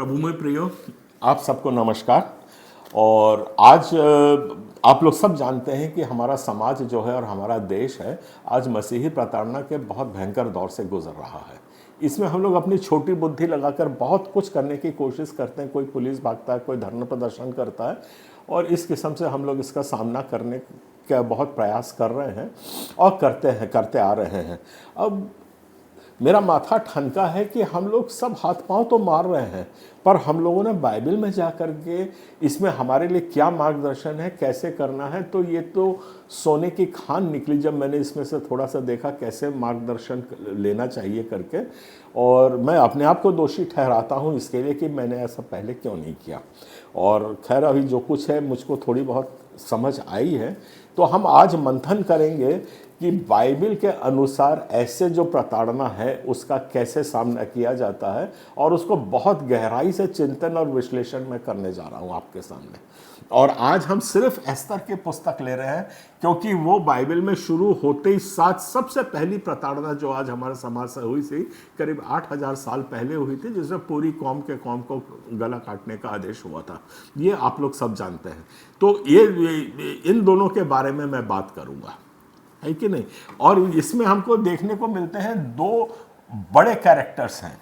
प्रभु में प्रियो, आप सबको नमस्कार। और आज आप लोग सब जानते हैं कि हमारा समाज जो है और हमारा देश है आज मसीही प्रताड़ना के बहुत भयंकर दौर से गुजर रहा है। इसमें हम लोग अपनी छोटी बुद्धि लगाकर बहुत कुछ करने की कोशिश करते हैं। कोई पुलिस भागता है, कोई धरना प्रदर्शन करता है और इस किस्म से हम लोग इसका सामना करने का बहुत प्रयास कर रहे हैं और करते आ रहे हैं। अब मेरा माथा ठनका है कि हम लोग सब हाथ पांव तो मार रहे हैं, पर हम लोगों ने बाइबल में जा कर के इसमें हमारे लिए क्या मार्गदर्शन है, कैसे करना है, तो ये तो सोने की खान निकली जब मैंने इसमें से थोड़ा सा देखा कैसे मार्गदर्शन लेना चाहिए करके। और मैं अपने आप को दोषी ठहराता हूँ इसके लिए कि मैंने ऐसा पहले क्यों नहीं किया। और खैर अभी जो कुछ है मुझको थोड़ी बहुत समझ आई है, तो हम आज मंथन करेंगे कि बाइबल के अनुसार ऐसे जो प्रताड़ना है उसका कैसे सामना किया जाता है, और उसको बहुत गहराई से चिंतन और विश्लेषण में करने जा रहा हूँ आपके सामने। और आज हम सिर्फ एस्तर की पुस्तक ले रहे हैं क्योंकि वो बाइबल में शुरू होते ही साथ सबसे पहली प्रताड़ना जो आज हमारे समाज से हुई थी करीब 8000 साल पहले हुई थी, जिसमें पूरी कौम को गला काटने का आदेश हुआ था। ये आप लोग सब जानते हैं। तो ये इन दोनों के बारे में मैं बात करूंगा, है कि नहीं। और इसमें हमको देखने को मिलते हैं दो बड़े कैरेक्टर्स हैं,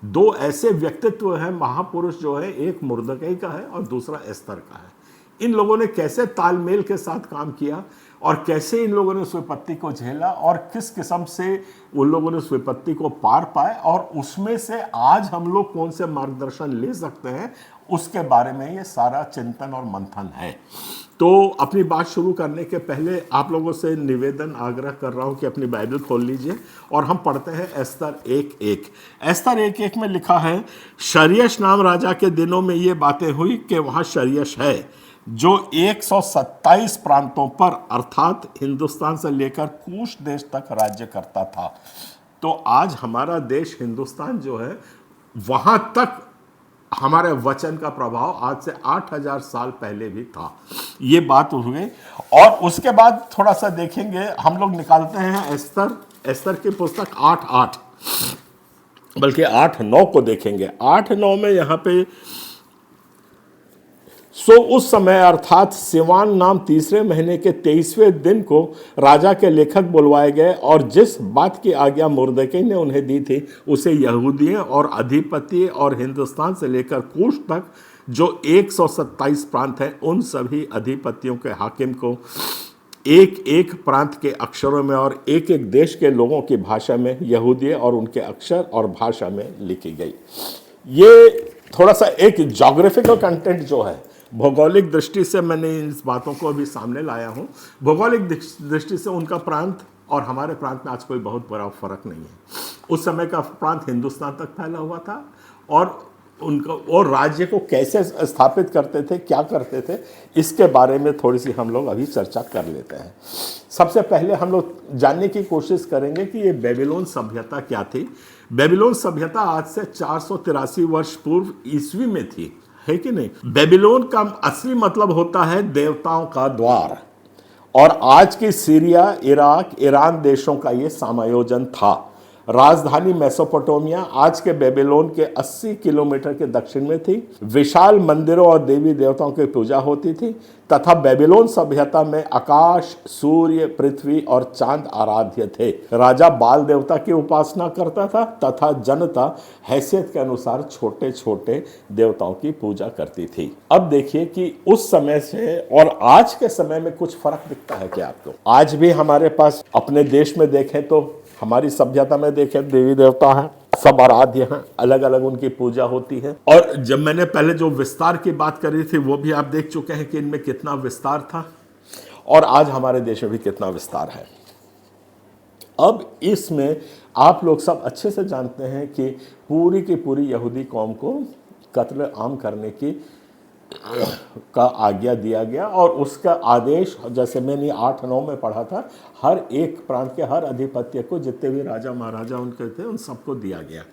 दो ऐसे व्यक्तित्व हैं, महापुरुष जो है, एक मुर्दकई का है और दूसरा एस्तर का है। इन लोगों ने कैसे तालमेल के साथ काम किया और कैसे इन लोगों ने उस विपत्ति को झेला और किस किस्म से उन लोगों ने उस विपत्ति को पार पाए और उसमें से आज हम लोग कौन से मार्गदर्शन ले सकते हैं, उसके बारे में ये सारा चिंतन और मंथन है। तो अपनी बात शुरू करने के पहले आप लोगों से निवेदन आग्रह कर रहा हूं कि अपनी बाइबल खोल लीजिए और हम पढ़ते हैं एस्तर 1:1। एस्तर 1:1 में लिखा है, शरियश नाम राजा के दिनों में ये बातें हुई कि वहां शरियश है जो 127 प्रांतों पर अर्थात हिंदुस्तान से लेकर कूश देश तक राज्य करता था। तो आज हमारा देश हिंदुस्तान जो है वहां तक हमारे वचन का प्रभाव आज से 8000 साल पहले भी था। ये बात हुई। और उसके बाद थोड़ा सा देखेंगे, हम लोग निकालते हैं एस्तर की पुस्तक 8:8, बल्कि 8:9 को देखेंगे। 8:9 में यहां पे, सो उस समय अर्थात सिवान नाम तीसरे महीने के 23वें दिन को राजा के लेखक बुलवाए गए और जिस बात की आज्ञा मुर्दकई ने उन्हें दी थी उसे यहूदियों और अधिपति और हिंदुस्तान से लेकर कूश तक जो 127 प्रांत हैं उन सभी अधिपतियों के हाकिम को एक एक प्रांत के अक्षरों में और एक एक देश के लोगों की भाषा में यहूदी और उनके अक्षर और भाषा में लिखी गई। ये थोड़ा सा एक ज्योग्राफिकल कंटेंट जो है, भौगोलिक दृष्टि से मैंने इस बातों को अभी सामने लाया हूँ। भौगोलिक दृष्टि से उनका प्रांत और हमारे प्रांत में आज कोई बहुत बड़ा फर्क नहीं है। उस समय का प्रांत हिंदुस्तान तक फैला हुआ था और उनका और राज्य को कैसे स्थापित करते थे, क्या करते थे, इसके बारे में थोड़ी सी हम लोग अभी चर्चा कर लेते हैं। सबसे पहले हम लोग जानने की कोशिश करेंगे कि ये बेबीलोन सभ्यता क्या थी। बेबीलोन सभ्यता आज से 483 वर्ष पूर्व ईस्वी में थी, है कि नहीं। बेबीलोन का असली मतलब होता है देवताओं का द्वार, और आज की सीरिया, इराक, ईरान देशों का यह समायोजन था। राजधानी मेसोपोटामिया आज के बेबीलोन के 80 किलोमीटर के दक्षिण में थी। विशाल मंदिरों और देवी देवताओं की पूजा होती थी तथा बेबीलोन सभ्यता में आकाश, सूर्य, पृथ्वी और चांद आराध्य थे। राजा बाल देवता की उपासना करता था तथा जनता हैसियत के अनुसार छोटे छोटे देवताओं की पूजा करती थी। अब देखिए कि उस समय से और आज के समय में कुछ फर्क दिखता है क्या आपको। आज भी हमारे पास अपने देश में देखें तो हमारी सभ्यता में देखें देवी देवता हैं, सब आराध्य हैं, अलग अलग उनकी पूजा होती है। और जब मैंने पहले जो विस्तार की बात करी थी वो भी आप देख चुके हैं कि इनमें कितना विस्तार था और आज हमारे देश में भी कितना विस्तार है। अब इसमें आप लोग सब अच्छे से जानते हैं कि पूरी की पूरी यहूदी कौम को कत्ल आम करने की का आज्ञा दिया गया और उसका आदेश, जैसे मैंने 8:9 में पढ़ा था, हर एक प्रांत के हर अधिपत्य को, जितने भी राजा महाराजा उनके थे, उन सबको दिया गया।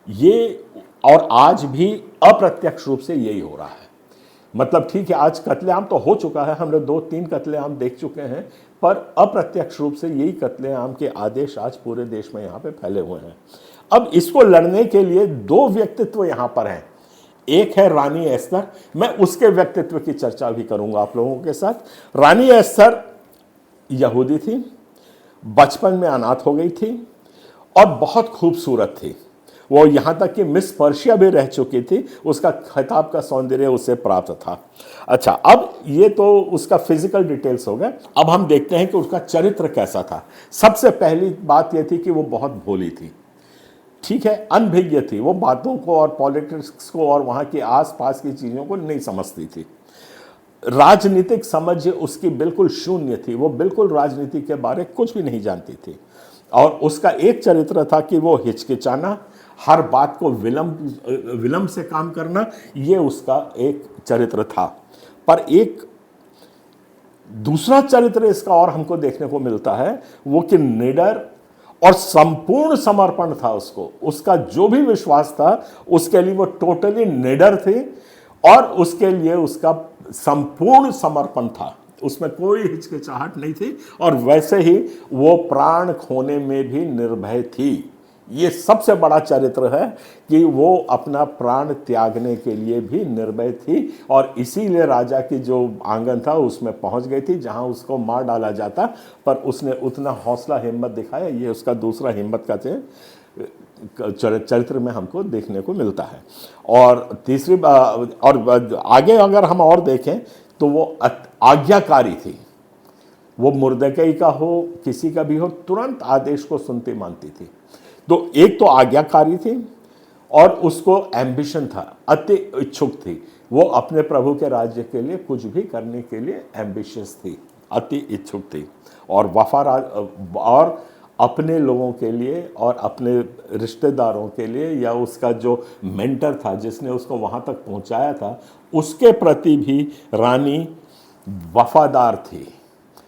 ये और आज भी अप्रत्यक्ष रूप से यही हो रहा है। मतलब ठीक है, आज कत्लेआम तो हो चुका है, हम लोग 2-3 कत्लेआम देख चुके हैं, पर अप्रत्यक्ष रूप से यही कत्लेआम के आदेश आज पूरे देश में यहाँ पे फैले हुए हैं। अब इसको लड़ने के लिए दो व्यक्तित्व यहाँ पर हैं। एक है रानी एस्तर, मैं उसके व्यक्तित्व की चर्चा भी करूंगा आप लोगों के साथ। रानी एस्तर यहूदी थी, बचपन में अनाथ हो गई थी और बहुत खूबसूरत थी। वो यहाँ तक कि मिस पर्शिया भी रह चुकी थी, उसका खिताब का सौंदर्य उसे प्राप्त था। अच्छा, अब ये तो उसका फिजिकल डिटेल्स हो गए। अब हम देखते हैं कि उसका चरित्र कैसा था। सबसे पहली बात यह थी कि वो बहुत भोली थी, ठीक है, अनभिज्ञ थी। वो बातों को और पॉलिटिक्स को और वहाँ की आसपास की चीज़ों को नहीं समझती थी। राजनीतिक समझ उसकी बिल्कुल शून्य थी, वो बिल्कुल राजनीति के बारे कुछ भी नहीं जानती थी। और उसका एक चरित्र था कि वो हिचकिचाना, हर बात को विलंब से काम करना, ये उसका एक चरित्र था। पर एक दूसरा चरित्र इसका और हमको देखने को मिलता है, वो कि निडर और संपूर्ण समर्पण था उसको। उसका जो भी विश्वास था उसके लिए वो टोटली निडर थे और उसके लिए उसका संपूर्ण समर्पण था, उसमें कोई हिचकिचाहट नहीं थी। और वैसे ही वो प्राण खोने में भी निर्भय थी। ये सबसे बड़ा चरित्र है कि वो अपना प्राण त्यागने के लिए भी निर्भय थी और इसीलिए राजा की जो आंगन था उसमें पहुंच गई थी जहां उसको मार डाला जाता, पर उसने उतना हौसला हिम्मत दिखाया। ये उसका दूसरा हिम्मत का चरित्र में हमको देखने को मिलता है। और तीसरी और आगे अगर हम और देखें तो वो आज्ञाकारी थी। वो मुर्दकई का हो, किसी का भी हो, तुरंत आदेश को सुनती मानती थी। तो एक तो आज्ञाकारी थी और उसको एम्बिशन था, अति इच्छुक थी। वो अपने प्रभु के राज्य के लिए कुछ भी करने के लिए एम्बिशियस थी, अति इच्छुक थी। और और अपने लोगों के लिए और अपने रिश्तेदारों के लिए, या उसका जो मेंटर था जिसने उसको वहाँ तक पहुँचाया था, उसके प्रति भी रानी वफादार थी।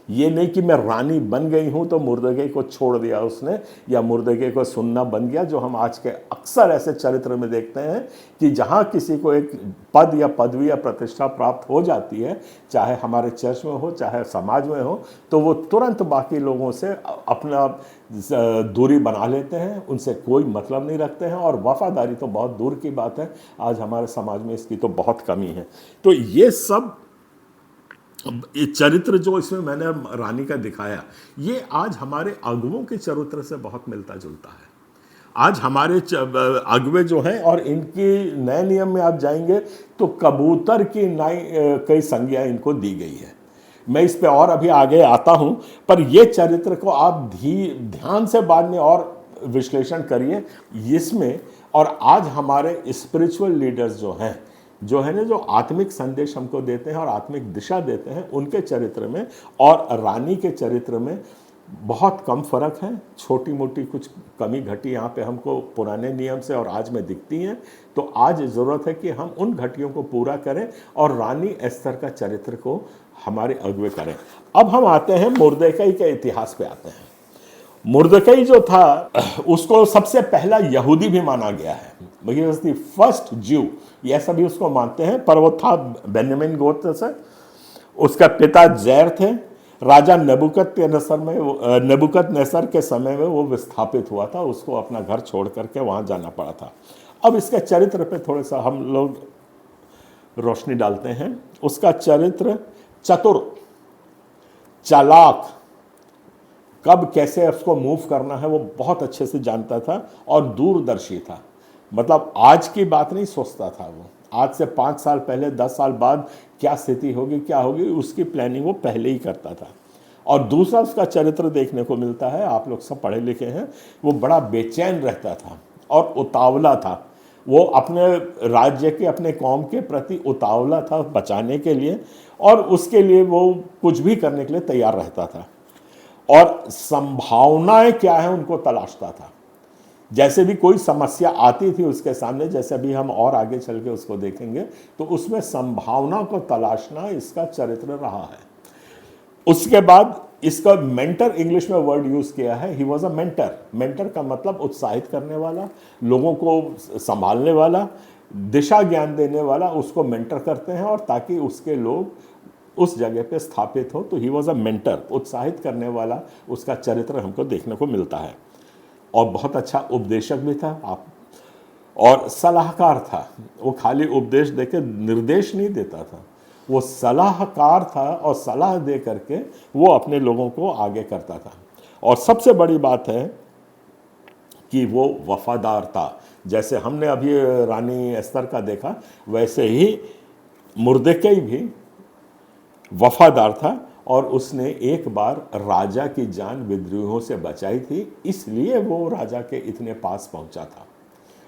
ये नहीं कि मैं रानी बन गई हूँ तो मुर्दगे को छोड़ दिया उसने, या मुर्दगे को सुनना बन गया, जो हम आज के अक्सर ऐसे चरित्र में देखते हैं कि जहाँ किसी को एक पद या पदवी या प्रतिष्ठा प्राप्त हो जाती है, चाहे हमारे चर्च में हो चाहे समाज में हो, तो वो तुरंत बाकी लोगों से अपना दूरी बना लेते हैं, उनसे कोई मतलब नहीं रखते हैं। और वफादारी तो बहुत दूर की बात है, आज हमारे समाज में इसकी तो बहुत कमी है। तो ये सब ये चरित्र जो इसमें मैंने रानी का दिखाया, ये आज हमारे अगुओं के चरित्र से बहुत मिलता जुलता है। आज हमारे अगुए जो हैं, और इनकी नए नियम में आप जाएंगे तो कबूतर की कई संज्ञा इनको दी गई है। मैं इस पे और अभी आगे आता हूं, पर ये चरित्र को आप ध्यान से बाद में और विश्लेषण करिए इसमें। और आज हमारे स्पिरिचुअल लीडर्स जो है ना, जो आत्मिक संदेश हमको देते हैं और आत्मिक दिशा देते हैं, उनके चरित्र में और रानी के चरित्र में बहुत कम फर्क है। छोटी मोटी कुछ कमी घटी यहाँ पे हमको पुराने नियम से और आज में दिखती हैं। तो आज ज़रूरत है कि हम उन घटियों को पूरा करें और रानी एस्तर का चरित्र को हमारे अगुवे करें। अब हम आते हैं मुर्दकई के इतिहास पे आते हैं। मुर्दकई जो था उसको सबसे पहला यहूदी भी माना गया है, फर्स्ट ज्यू, ये सभी उसको मानते हैं, पर वो था बेन्यामीन गोत्र से। उसका पिता जैर थे। राजा नबूकदनेस्सर के समय में वो विस्थापित हुआ था, उसको अपना घर छोड़ करके वहाँ जाना पड़ा था। अब इसके चरित्र पे थोड़ा सा हम लोग रोशनी डालते हैं। उसका चरित्र चतुर, चालाक, कब कैसे उसको मूव करना है वो बहुत अच्छे से जानता था और दूरदर्शी था। मतलब आज की बात नहीं सोचता था वो, आज से 5 साल पहले 10 साल बाद क्या स्थिति होगी क्या होगी उसकी प्लानिंग वो पहले ही करता था। और दूसरा उसका चरित्र देखने को मिलता है, आप लोग सब पढ़े लिखे हैं, वो बड़ा बेचैन रहता था और उतावला था। वो अपने राज्य के, अपने कौम के प्रति उतावला था बचाने के लिए, और उसके लिए वो कुछ भी करने के लिए तैयार रहता था। और संभावनाएं क्या है उनको तलाशता था। जैसे भी कोई समस्या आती थी उसके सामने, जैसे भी हम और आगे चल के उसको देखेंगे, तो उसमें संभावना को तलाशना इसका चरित्र रहा है। उसके बाद इसका मेंटर, इंग्लिश में वर्ड यूज किया है, he was a mentor. Mentor का मतलब उत्साहित करने वाला, लोगों को संभालने वाला, दिशा ज्ञान देने वाला, उसको मेंटर करते हैं और ताकि उसके लोग उस जगह पे स्थापित हो। तो ही वॉज अ मेंटर, उत्साहित करने वाला उसका चरित्र हमको देखने को मिलता है। और बहुत अच्छा उपदेशक भी था। आप और सलाहकार था। वो खाली उपदेश देके निर्देश नहीं देता था, वो सलाहकार था और सलाह दे करके वो अपने लोगों को आगे करता था। और सबसे बड़ी बात है कि वो वफादार था। जैसे हमने अभी रानी एस्तर का देखा, वैसे ही मुर्देकई भी वफादार था और उसने एक बार राजा की जान विद्रोहियों से बचाई थी, इसलिए वो राजा के इतने पास पहुंचा था।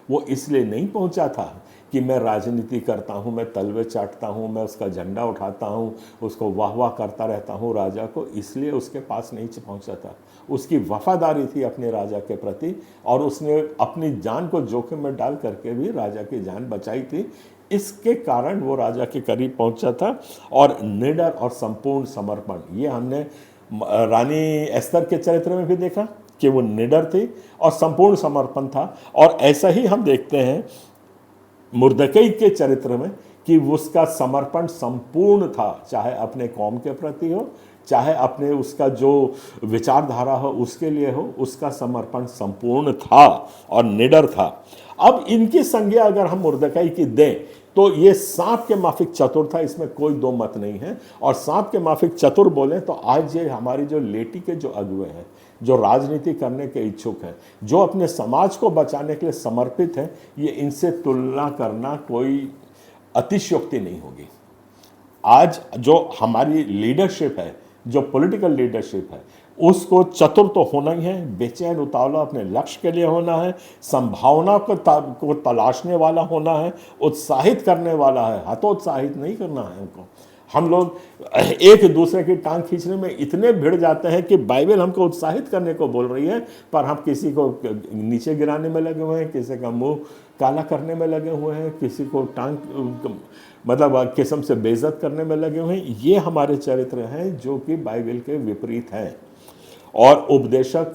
वो इसलिए नहीं पहुंचा था कि मैं राजनीति करता हूं, मैं तलवे चाटता हूं, मैं उसका झंडा उठाता हूं, उसको वाह वाह करता रहता हूं राजा को, इसलिए उसके पास नहीं पहुंचा था। उसकी वफादारी थी अपने राजा के प्रति और उसने अपनी जान को जोखिम में डाल करके भी राजा की जान बचाई थी। इसके कारण वो राजा के करीब पहुंचा था। और निडर और संपूर्ण समर्पण, ये हमने रानी एस्तर के चरित्र में भी देखा कि वो निडर थी और संपूर्ण समर्पण था। और ऐसा ही हम देखते हैं मुर्दकई के चरित्र में कि उसका समर्पण संपूर्ण था, चाहे अपने कौम के प्रति हो, चाहे अपने उसका जो विचारधारा हो उसके लिए हो, उसका समर्पण संपूर्ण था और निडर था। अब इनकी संज्ञा अगर हम मुर्दकई की दें तो ये सांप के माफिक चतुर था, इसमें कोई दो मत नहीं है। और सांप के माफिक चतुर बोले तो आज ये हमारी जो लेटी के जो अगुए हैं, जो राजनीति करने के इच्छुक हैं, जो अपने समाज को बचाने के लिए समर्पित हैं, ये इनसे तुलना करना कोई अतिशयोक्ति नहीं होगी। आज जो हमारी लीडरशिप है, जो पॉलिटिकल लीडरशिप है, उसको चतुर तो होना ही है, बेचैन उतावला अपने लक्ष्य के लिए होना है, संभावना को तलाशने वाला होना है, उत्साहित करने वाला है, हतोत्साहित नहीं करना है हमको। हम लोग एक दूसरे की टांग खींचने में इतने भिड़ जाते हैं कि बाइबल हमको उत्साहित करने को बोल रही है, पर हम किसी को नीचे गिराने में लगे हुए हैं, किसी का मुंह काला करने में लगे हुए हैं, किसी को टांग मतलब किस्म से बेइज्जत करने में लगे हुए हैं। ये हमारे चरित्र हैं जो कि बाइबल के विपरीत हैं। और उपदेशक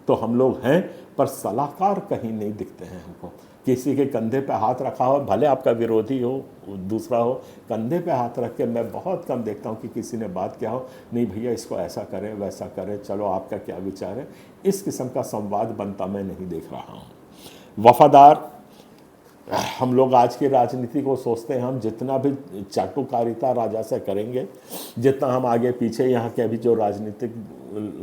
तो हम लोग हैं, पर सलाहकार कहीं नहीं दिखते हैं हमको। किसी के कंधे पे हाथ रखा हो, भले आपका विरोधी हो, दूसरा हो, कंधे पे हाथ रख के मैं बहुत कम देखता हूँ कि किसी ने बात किया हो, नहीं भैया इसको ऐसा करें वैसा करें, चलो आपका क्या विचार है, इस किस्म का संवाद बनता मैं नहीं देख रहा हूँ। वफादार हम लोग आज की राजनीति को सोचते हैं, हम जितना भी चाटुकारिता राजा से करेंगे, जितना हम आगे पीछे यहाँ के अभी जो राजनीतिक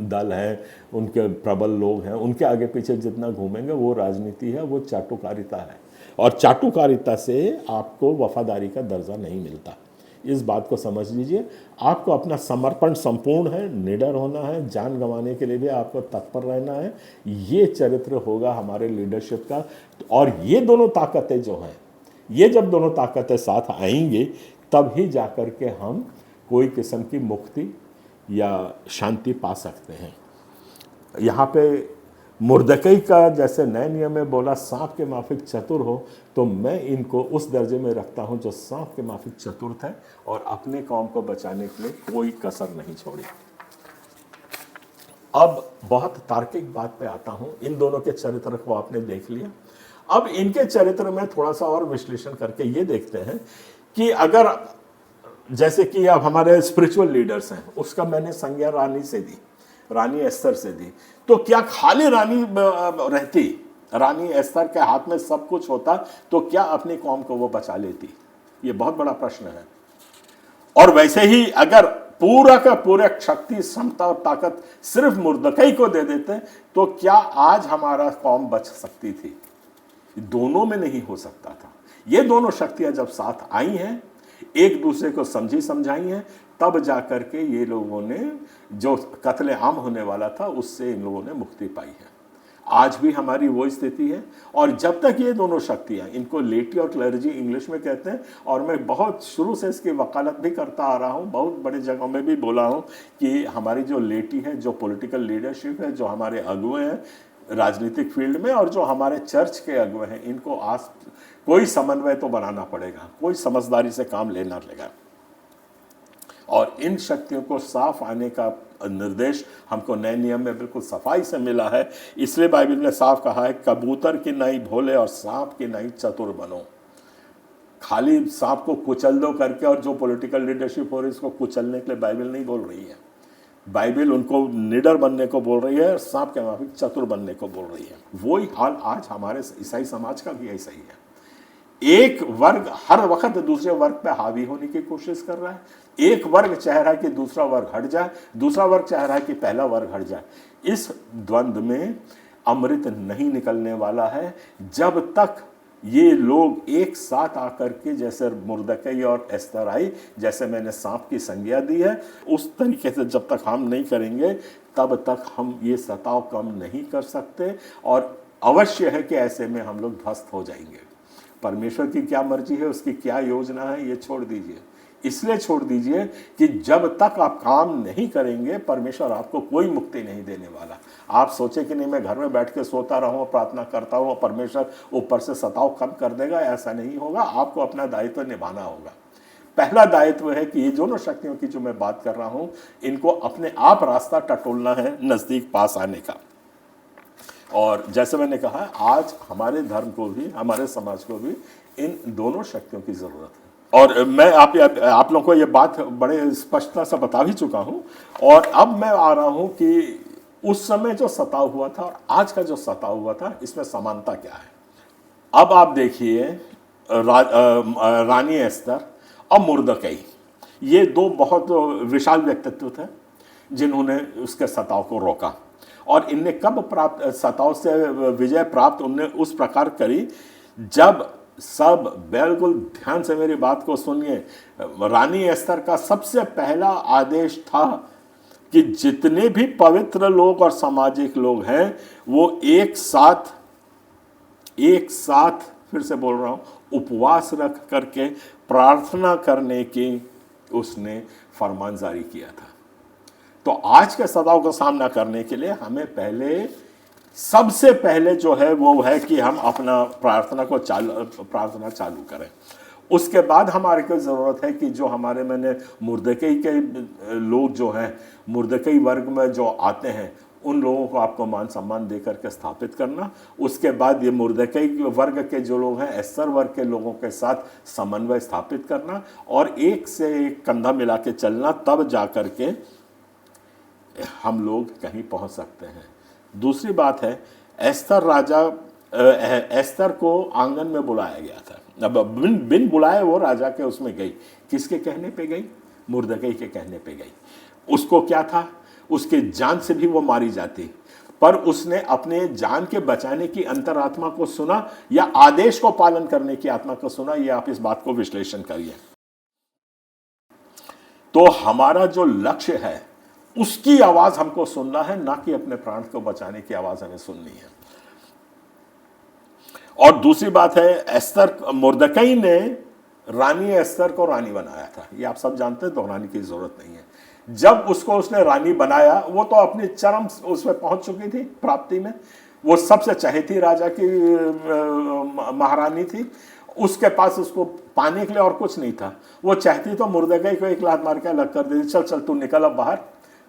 दल हैं, उनके प्रबल लोग हैं, उनके आगे पीछे जितना घूमेंगे वो राजनीति है, वो चाटुकारिता है। और चाटुकारिता से आपको वफादारी का दर्जा नहीं मिलता। इस बात को समझ लीजिए। आपको अपना समर्पण संपूर्ण है, निडर होना है, जान गंवाने के लिए भी आपको तत्पर रहना है। ये चरित्र होगा हमारे लीडरशिप का। और ये दोनों ताकतें जो हैं, ये जब दोनों ताकतें साथ आएंगी तब ही जाकर के हम कोई किस्म की मुक्ति या शांति पा सकते हैं। यहाँ पे मुर्दकई का जैसे नए नियम में बोला सांप के माफिक चतुर हो, तो मैं इनको उस दर्जे में रखता हूँ जो सांप के माफिक चतुर थे और अपने कौम को बचाने के लिए कोई कसर नहीं छोड़ी। अब बहुत तार्किक बात पे आता हूँ। इन दोनों के चरित्र को आपने देख लिया। अब इनके चरित्र में थोड़ा सा और विश्लेषण करके ये देखते हैं कि अगर जैसे कि अब हमारे स्पिरिचुअल लीडर्स हैं, उसका मैंने संज्ञा रानी से दी, रानी एस्तर से दी, तो क्या खाली रानी रहती, रानी एस्तर के हाथ में सब कुछ होता, तो क्या अपनी कौम को वो बचा लेती? ये बहुत बड़ा प्रश्न है। और वैसे ही अगर पूरा का पूरा शक्ति, क्षमता और ताकत सिर्फ मुर्दकई को दे देते, तो क्या आज हमारा कौम बच सकती थी? दोनों में नहीं हो सकता था। ये दोनों शक्तियां जब साथ आई हैं, एक दूसरे को समझी समझाई हैं, तब जाकर के ये लोगों ने जो कत्ले आम होने वाला था उससे इन लोगों ने मुक्ति पाई है। आज भी हमारी वो स्थिति है। और जब तक ये दोनों शक्तियां, इनको लेटी और क्लर्जी इंग्लिश में कहते हैं, और मैं बहुत शुरू से इसकी वकालत भी करता आ रहा हूँ, बहुत बड़े जगहों में भी बोला हूँ कि हमारी जो लेटी है, जो पॉलिटिकल लीडरशिप है, जो हमारे अगुए हैं राजनीतिक फील्ड में और जो हमारे चर्च के अगुए हैं, इनको आज कोई समन्वय तो बनाना पड़ेगा, कोई समझदारी से काम लेना पड़ेगा। और इन शक्तियों को साफ आने का निर्देश हमको नए नियम में बिल्कुल सफाई से मिला है। इसलिए बाइबल ने साफ कहा है, कबूतर की नहीं भोले और सांप की नहीं चतुर बनो। खाली सांप को कुचल दो करके, और जो पॉलिटिकल लीडरशिप हो रही है इसको कुचलने के लिए बाइबल नहीं बोल रही है। बाइबल उनको निडर बनने को बोल रही है, सांप के माफिक चतुर बनने को बोल रही है। वही हाल आज हमारे ईसाई समाज का भी ऐसा ही है। एक वर्ग हर वक्त दूसरे वर्ग पे हावी होने की कोशिश कर रहा है। एक वर्ग चाह रहा है कि दूसरा वर्ग हट जाए, दूसरा वर्ग चाह रहा है कि पहला वर्ग हट जाए। इस द्वंद्व में अमृत नहीं निकलने वाला है जब तक ये लोग एक साथ आकर के, जैसे मुर्दकई और एस्तर आई, जैसे मैंने सांप की संज्ञा दी है, उस तरीके से जब तक हम नहीं करेंगे तब तक हम ये सताव कम नहीं कर सकते। और अवश्य है कि ऐसे में हम लोग ध्वस्त हो जाएंगे। परमेश्वर की क्या मर्जी है, उसकी क्या योजना है, ये छोड़ दीजिए। इसलिए छोड़ दीजिए कि जब तक आप काम नहीं करेंगे परमेश्वर आपको कोई मुक्ति नहीं देने वाला। आप सोचे कि नहीं मैं घर में बैठ के सोता रहूं, प्रार्थना करता हूं और परमेश्वर ऊपर से सताव कम कर देगा, ऐसा नहीं होगा। आपको अपना दायित्व निभाना होगा। पहला दायित्व है कि ये दोनों शक्तियों की जो मैं बात कर रहा हूं, इनको अपने आप रास्ता टटोलना है नजदीक पास आने का। और जैसे मैंने कहा, आज हमारे धर्म को भी, हमारे समाज को भी इन दोनों शक्तियों की जरूरत है। और मैं आप लोगों को ये बात बड़े स्पष्टता से बता भी चुका हूं। और अब मैं आ रहा हूं कि उस समय जो सताव हुआ था और आज का जो सताव हुआ था, इसमें समानता क्या है। अब आप देखिए, रानी एस्तर और मुर्दकई, ये दो बहुत विशाल व्यक्तित्व थे जिन्होंने उसके सताव को रोका। और इनने कब प्राप्त सताव से विजय प्राप्त उनने उस प्रकार करी जब सब, बिल्कुल ध्यान से मेरी बात को सुनिए, रानी एस्तर का सबसे पहला आदेश था कि जितने भी पवित्र लोग और सामाजिक लोग हैं वो एक साथ फिर से बोल रहा हूं, उपवास रख करके प्रार्थना करने की उसने फरमान जारी किया था। तो आज के सताव का सामना करने के लिए हमें सबसे पहले जो है वो है कि हम अपना प्रार्थना चालू करें। उसके बाद हमारे को ज़रूरत है कि जो हमारे मैंने मुर्दकई के लोग जो हैं, मुर्दकई वर्ग में जो आते हैं, उन लोगों को आपको मान सम्मान दे करके स्थापित करना। उसके बाद ये मुर्दकई वर्ग के जो लोग हैं, एस्तर वर्ग के लोगों के साथ समन्वय स्थापित करना और एक से एक कंधा मिला के चलना, तब जा कर के हम लोग कहीं पहुंच सकते हैं। दूसरी बात है, एस्तर को आंगन में बुलाया गया था। अब बिन बुलाए वो राजा के उसमें गई। किसके कहने पे गई? मुर्दकई के कहने पे गई। उसको क्या था, उसके जान से भी वो मारी जाती, पर उसने अपने जान के बचाने की अंतरात्मा को सुना या आदेश को पालन करने की आत्मा को सुना? ये आप इस बात को विश्लेषण करिए। तो हमारा जो लक्ष्य है उसकी आवाज हमको सुनना है, ना कि अपने प्राण को बचाने की आवाज हमें सुननी है। और दूसरी बात है, मुर्दकई ने रानी एस्तर को रानी बनाया था। ये आप सब जानते हैं, दोहराने की जरूरत नहीं है। जब उसने रानी बनाया, वो तो अपनी चरम उसमें पहुंच चुकी थी प्राप्ति में। वो सबसे चहेती राजा की महारानी थी। उसके पास उसको पाने के लिए और कुछ नहीं था। वो चाहती तो मुर्दकई को एक लात मार के अलग कर देती, चल चल तू निकल अब बाहर।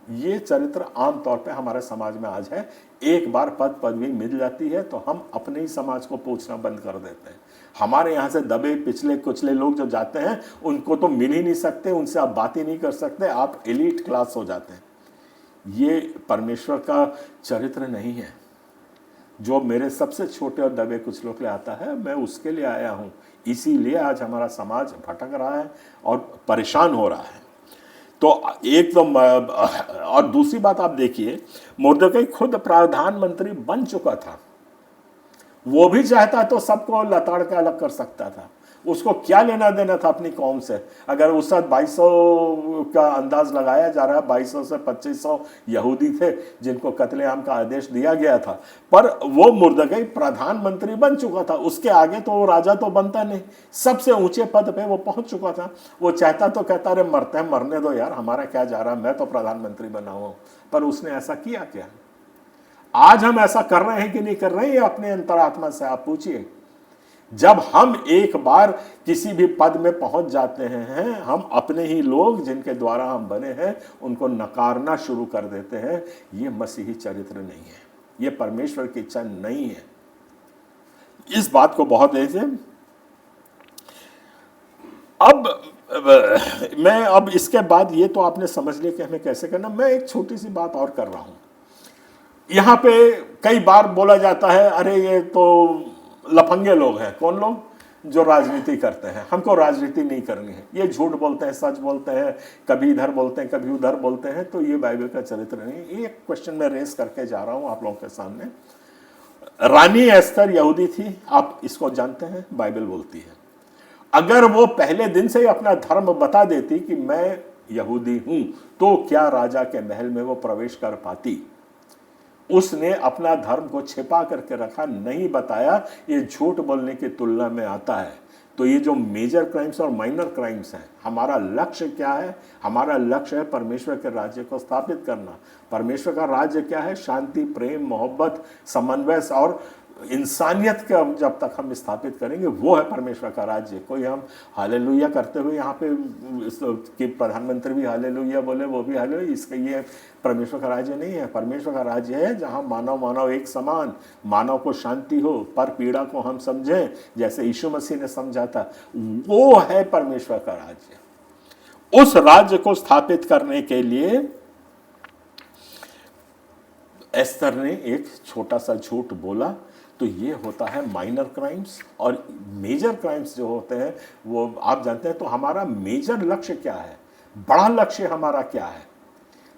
ये चरित्र आमतौर पे हमारे समाज में आज है। एक बार पद पदवी मिल जाती है तो हम अपने ही समाज को पूछना बंद कर देते हैं। हमारे यहाँ से दबे पिछले कुचले लोग जो जाते हैं, उनको तो मिल ही नहीं सकते, उनसे आप बात ही नहीं कर सकते, आप एलीट क्लास हो जाते हैं। ये परमेश्वर का चरित्र नहीं है। जो मेरे सबसे छोटे और दबे कुचलों के लिए आता है, मैं उसके लिए आया हूँ। इसीलिए आज हमारा समाज भटक रहा है और परेशान हो रहा है। तो एक तो, और दूसरी बात आप देखिए, मुर्दकई खुद प्रधानमंत्री बन चुका था। वो भी चाहता तो सबको लताड़ के अलग कर सकता था। उसको क्या लेना देना था अपनी कौम से? अगर उस वक्त 2200 का अंदाज लगाया जा रहा है, 2200 से 2500 यहूदी थे जिनको कत्लेआम का आदेश दिया गया था, पर वो मुर्दकई प्रधानमंत्री बन चुका था। उसके आगे तो वो राजा तो बनता नहीं, सबसे ऊंचे पद पे वो पहुंच चुका था। वो चाहता तो कहता, अरे मरते हैं मरने दो यार, हमारा क्या जा रहा है, मैं तो प्रधानमंत्री बना हूं। पर उसने ऐसा किया क्या? आज हम ऐसा कर रहे हैं कि नहीं कर रहे हैं? ये अपने अंतरात्मा से आप पूछिए। जब हम एक बार किसी भी पद में पहुंच जाते हैं, हम अपने ही लोग जिनके द्वारा हम बने हैं उनको नकारना शुरू कर देते हैं। ये मसीही चरित्र नहीं है, ये परमेश्वर की इच्छा नहीं है। इस बात को बहुत ऐसे, अब मैं अब इसके बाद ये तो आपने समझ लिया कि हमें कैसे करना। मैं एक छोटी सी बात और कर रहा हूं। यहाँ पे कई बार बोला जाता है अरे ये तो लफंगे लोग हैं। कौन लोग? जो राजनीति करते हैं। हमको राजनीति नहीं करनी है। ये झूठ बोलते हैं, सच बोलते हैं, कभी इधर बोलते हैं, कभी उधर बोलते हैं। तो ये बाइबल का चरित्र नहीं। एक क्वेश्चन मैं रेस करके जा रहा हूं आप लोगों के सामने। रानी एस्तर यहूदी थी, आप इसको जानते हैं, बाइबल बोलती है। अगर वो पहले दिन से ही अपना धर्म बता देती कि मैं यहूदी हूं, तो क्या राजा के महल में वो प्रवेश कर पाती? उसने अपना धर्म को छिपा करके रखा, नहीं बताया। ये झूठ बोलने की तुलना में आता है। तो ये जो मेजर क्राइम्स और माइनर क्राइम्स हैं, हमारा लक्ष्य क्या है? हमारा लक्ष्य है परमेश्वर के राज्य को स्थापित करना। परमेश्वर का राज्य क्या है? शांति, प्रेम, मोहब्बत, समन्वय और इंसानियत का जब तक हम स्थापित करेंगे, वो है परमेश्वर का राज्य। कोई हम हालेलुया करते हुए यहाँ पे कि प्रधानमंत्री भी हालेलुया बोले, वो भी हालेलुया, इसका ये परमेश्वर का राज्य नहीं है। परमेश्वर का राज्य है जहाँ मानव मानव एक समान, मानव को शांति हो, पर पीड़ा को हम समझें जैसे यीशु मसीह ने समझा था। वो है परमेश्वर का राज्य। उस राज्य को स्थापित करने के लिए एस्तर ने एक छोटा सा झूठ बोला। तो ये होता है माइनर क्राइम्स। और मेजर क्राइम्स जो होते हैं वो आप जानते हैं। तो हमारा मेजर लक्ष्य क्या है? बड़ा लक्ष्य हमारा क्या है?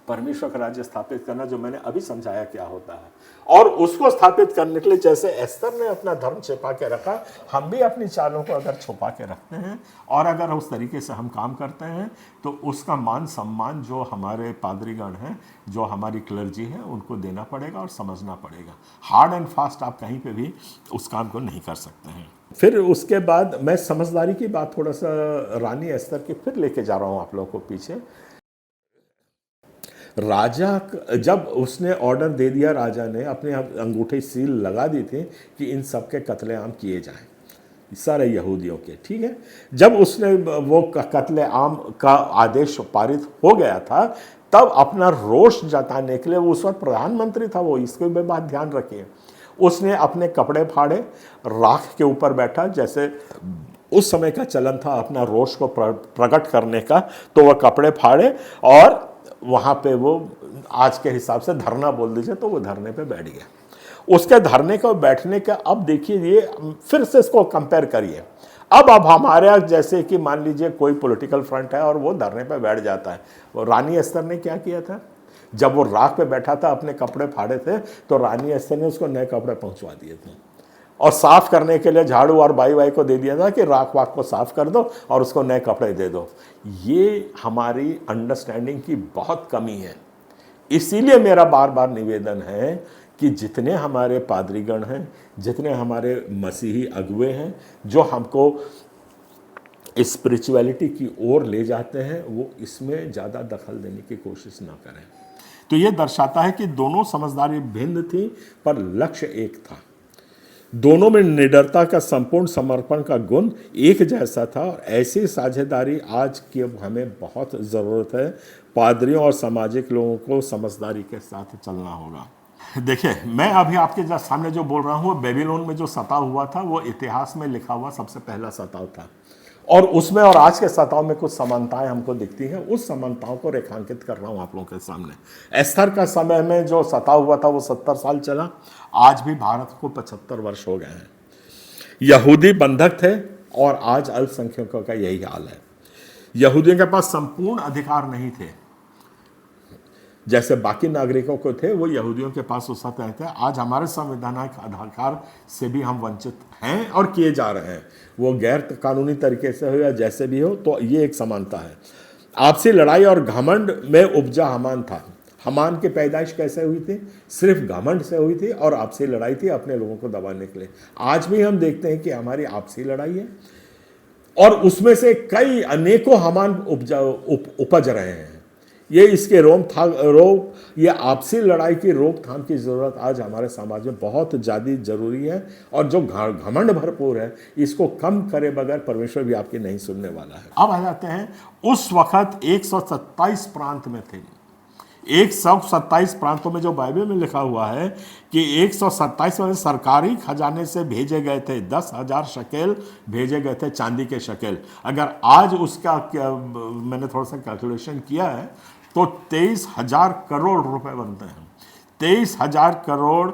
परमेश्वर का राज्य स्थापित करना, जो मैंने अभी समझाया क्या होता है। और उसको स्थापित करने के लिए जैसे एस्तर ने अपना धर्म छिपा के रखा, हम भी अपनी चालों को अगर छुपा के रखते हैं और अगर उस तरीके से हम काम करते हैं, तो उसका मान सम्मान जो हमारे पादरीगण हैं, जो हमारी क्लर्जी है, उनको देना पड़ेगा और समझना पड़ेगा। हार्ड एंड फास्ट आप कहीं पे भी उस काम को नहीं कर सकते हैं। फिर उसके बाद मैं समझदारी की बात थोड़ा सा रानी एस्तर की फिर लेके जा रहा हूँ आप लोगों को पीछे। राजा जब उसने ऑर्डर दे दिया, राजा ने अपने अंगूठे सील लगा दी थी कि इन सब के कत्लेआम किए जाएं, सारे यहूदियों के, ठीक है। जब उसने वो कत्लेआम का आदेश पारित हो गया था, तब अपना रोष जताने के लिए, वो उस वक्त प्रधानमंत्री था वो, इसको भी बात ध्यान रखिए, उसने अपने कपड़े फाड़े, राख के ऊपर बैठा, जैसे उस समय का चलन था अपना रोष को प्रकट करने का। तो वह कपड़े फाड़े और वहाँ पे वो आज के हिसाब से धरना बोल दीजिए, तो वो धरने पे बैठ गया। उसके धरने का बैठने का, अब देखिए ये फिर से इसको कंपेयर करिए। अब हमारे जैसे कि मान लीजिए कोई पॉलिटिकल फ्रंट है और वो धरने पे बैठ जाता है। वो रानी एस्तर ने क्या किया था? जब वो राख पे बैठा था, अपने कपड़े फाड़े थे, तो रानी एस्तर ने उसको नए कपड़े पहुंचवा दिए थे और साफ करने के लिए झाड़ू और बाई को दे दिया था कि राख वाख को साफ कर दो और उसको नए कपड़े दे दो। ये हमारी अंडरस्टैंडिंग की बहुत कमी है। इसीलिए मेरा बार बार निवेदन है कि जितने हमारे पादरीगण हैं, जितने हमारे मसीही अगुवे हैं, जो हमको स्पिरिचुअलिटी की ओर ले जाते हैं, वो इसमें ज़्यादा दखल देने की कोशिश ना करें। तो ये दर्शाता है कि दोनों समझदारी भिन्न थी, पर लक्ष्य एक था। दोनों में निडरता का, संपूर्ण समर्पण का गुण एक जैसा था। और ऐसी साझेदारी आज की हमें बहुत ज़रूरत है। पादरियों और सामाजिक लोगों को समझदारी के साथ चलना होगा। देखिए, मैं अभी आपके सामने जो बोल रहा हूँ, बेबीलोन में जो सताव हुआ था, वो इतिहास में लिखा हुआ सबसे पहला सताव था। और उसमें और आज के सताव में कुछ समानताएं हमको दिखती हैं। उस समानताओं को रेखांकित कर रहा हूं आप लोगों के सामने। एस्तर का समय में जो सताव हुआ था वो 70 साल चला। आज भी भारत को 75 वर्ष हो गए हैं। यहूदी बंधक थे और आज अल्पसंख्यकों का यही हाल है। यहूदियों के पास संपूर्ण अधिकार नहीं थे, जैसे बाकी नागरिकों को थे, वो यहूदियों के पास उस वक्त थे। आज हमारे संवैधानिक अधिकार से भी हम वंचित हैं और किए जा रहे हैं, वो गैर कानूनी तरीके से हो या जैसे भी हो। तो ये एक समानता है। आपसी लड़ाई और घमंड में उपजा हमान था। हमान की पैदाइश कैसे हुई थी? सिर्फ घमंड से हुई थी और आपसी लड़ाई थी अपने लोगों को दबाने के लिए। आज भी हम देखते हैं कि हमारी आपसी लड़ाई है और उसमें से कई अनेकों हमान उपज रहे हैं। ये इसके ये आपसी लड़ाई की रोकथाम की ज़रूरत आज हमारे समाज में बहुत ज़्यादा ज़रूरी है। और जो घमंड भरपूर है, इसको कम करे बगैर परमेश्वर भी आपकी नहीं सुनने वाला है। अब आ जाते हैं, उस वक्त 127 प्रांत में थे। 127 प्रांतों में जो बाइबल में लिखा हुआ है कि 127 में सरकारी खजाने से भेजे गए थे 10,000 शकेल भेजे गए थे, चांदी के शकेल। अगर आज उसका मैंने थोड़ा सा कैलकुलेशन किया है तो 23,000 करोड़ रुपए बनते हैं। 23,000 करोड़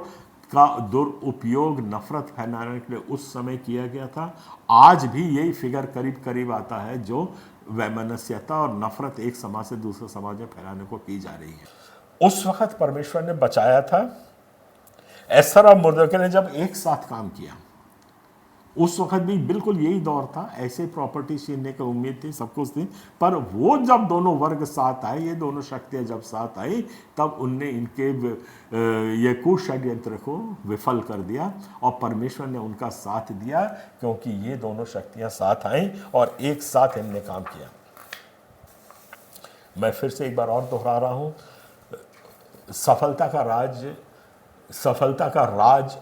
का दुरुपयोग नफरत फैलाने के लिए उस समय किया गया था। आज भी यही फिगर करीब करीब आता है जो वैमनस्यता और नफरत एक समाज से दूसरे समाज में फैलाने को की जा रही है। उस वक्त परमेश्वर ने बचाया था। एस्थर और मुर्दकी ने जब एक साथ काम किया, उस वक्त भी बिल्कुल यही दौर था, ऐसे प्रॉपर्टी छीनने की उम्मीद थी, सब कुछ थी, पर वो जब दोनों वर्ग साथ आए, ये दोनों शक्तियां जब साथ आई, तब उनने इनके ये कुषड्यंत्र को विफल कर दिया और परमेश्वर ने उनका साथ दिया, क्योंकि ये दोनों शक्तियां साथ आई और एक साथ इनने काम किया। मैं फिर से एक बार और दोहरा रहा हूं, सफलता का राज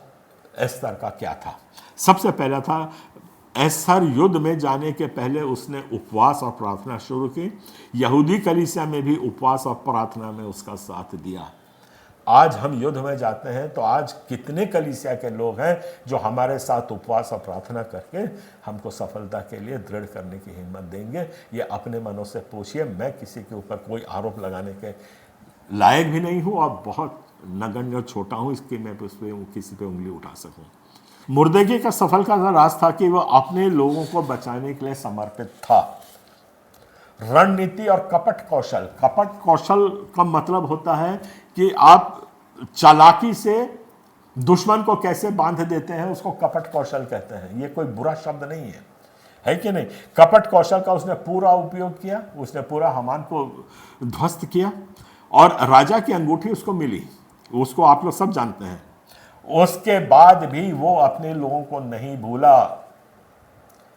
एस्थर का क्या था। सबसे पहला था, एस्थर युद्ध में जाने के पहले उसने उपवास और प्रार्थना शुरू की। यहूदी कलीसिया में भी उपवास और प्रार्थना में उसका साथ दिया। आज हम युद्ध में जाते हैं तो आज कितने कलीसिया के लोग हैं जो हमारे साथ उपवास और प्रार्थना करके हमको सफलता के लिए दृढ़ करने की हिम्मत देंगे। ये अपने मनों से पूछिए। मैं किसी के ऊपर कोई आरोप लगाने के लायक भी नहीं हूँ और बहुत नगण्य और छोटा हूँ इसके मैं उस पर किसी पे उंगली उठा सकूँ। मुर्दकी का सफलता का राज था कि वह अपने लोगों को बचाने के लिए समर्पित था। रणनीति और कपट कौशल का मतलब होता है कि आप चालाकी से दुश्मन को कैसे बांध देते हैं, उसको कपट कौशल कहते हैं। ये कोई बुरा शब्द नहीं है कि नहीं। कपट कौशल का उसने पूरा उपयोग किया, उसने पूरा हामान को ध्वस्त किया और राजा की अंगूठी उसको मिली, उसको आप लोग सब जानते हैं। उसके बाद भी वो अपने लोगों को नहीं भूला,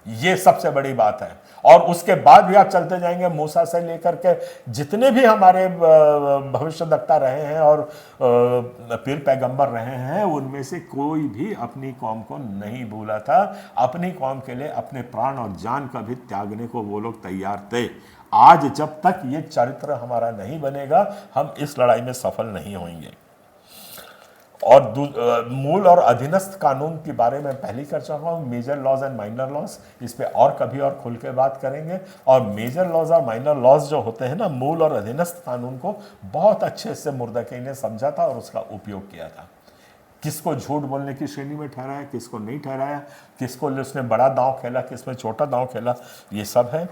ये सबसे बड़ी बात है। और उसके बाद भी आप चलते जाएंगे, मूसा से लेकर के जितने भी हमारे भविष्यद्वक्ता रहे हैं और पीर पैगंबर रहे हैं, उनमें से कोई भी अपनी कौम को नहीं भूला था। अपनी कौम के लिए अपने प्राण और जान का भी त्यागने को वो लोग तैयार थे। आज जब तक ये चरित्र हमारा नहीं बनेगा, हम इस लड़ाई में सफल नहीं होंगे। और मूल और अधीनस्थ कानून के बारे में पहले कर चुका हूँ, major laws and minor laws, इस पे और कभी और खुल के बात करेंगे। और मेजर लॉज और माइनर लॉज जो होते हैं ना, मूल और अधीनस्थ कानून को बहुत अच्छे से मुर्दकी ने समझा था और उसका उपयोग किया था। किसको झूठ बोलने की श्रेणी में ठहराया, किसको नहीं ठहराया, किसको उसने बड़ा दांव खेला, किसमें छोटा दांव खेला, ये सब है।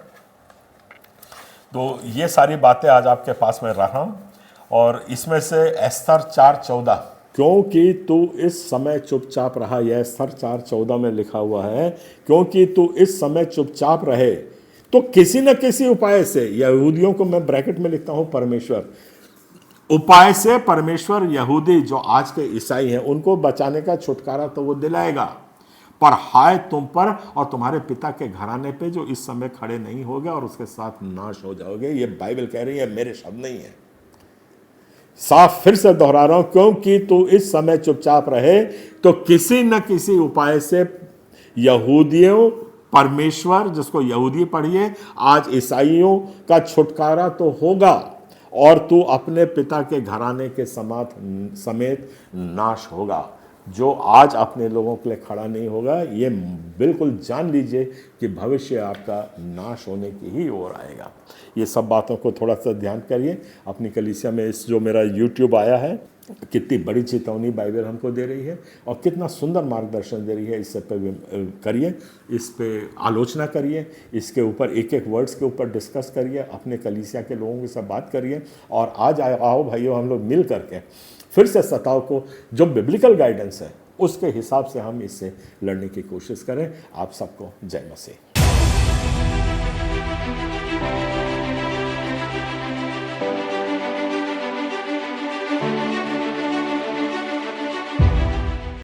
तो ये सारी बातें आज आपके पास में रहा हूँ। और इसमें से एस्थर 4:14, क्योंकि तू इस समय चुपचाप रहा, यह एस्थर 4:14 में लिखा हुआ है, क्योंकि तू इस समय चुपचाप रहे तो किसी न किसी उपाय से, यहूदियों को मैं ब्रैकेट में लिखता हूं परमेश्वर, उपाय से परमेश्वर यहूदी जो आज के ईसाई हैं उनको बचाने का छुटकारा तो वो दिलाएगा, पर हाय तुम पर और तुम्हारे पिता के घराने पे जो इस समय खड़े नहीं होगे और उसके साथ नाश हो जाओगे। ये बाइबल कह रही है, मेरे शब्द नहीं है। साफ फिर से दोहरा रहा हूं, क्योंकि तू इस समय चुपचाप रहे तो किसी न किसी उपाय से यहूदियों, परमेश्वर जिसको यहूदी पढ़िए, आज ईसाइयों का छुटकारा तो होगा और तू अपने पिता के घराने के समेत नाश होगा। जो आज अपने लोगों के लिए खड़ा नहीं होगा, ये बिल्कुल जान लीजिए कि भविष्य आपका नाश होने की ही ओर आएगा। ये सब बातों को थोड़ा सा ध्यान करिए। अपनी कलीसिया में इस जो मेरा YouTube आया है, कितनी बड़ी चेतावनी बाइबल हमको दे रही है और कितना सुंदर मार्गदर्शन दे रही है। इससे पे करिए, इस पे आलोचना करिए, इसके ऊपर एक एक वर्ड्स के ऊपर डिस्कस करिए, अपने कलीसिया के लोगों के साथ बात करिए। और आज आओ भाइयों, हम लोग मिल करके फिर से सताव को, जो बिब्लिकल गाइडेंस है उसके हिसाब से हम इससे लड़ने की कोशिश करें। आप सबको जय मसीह।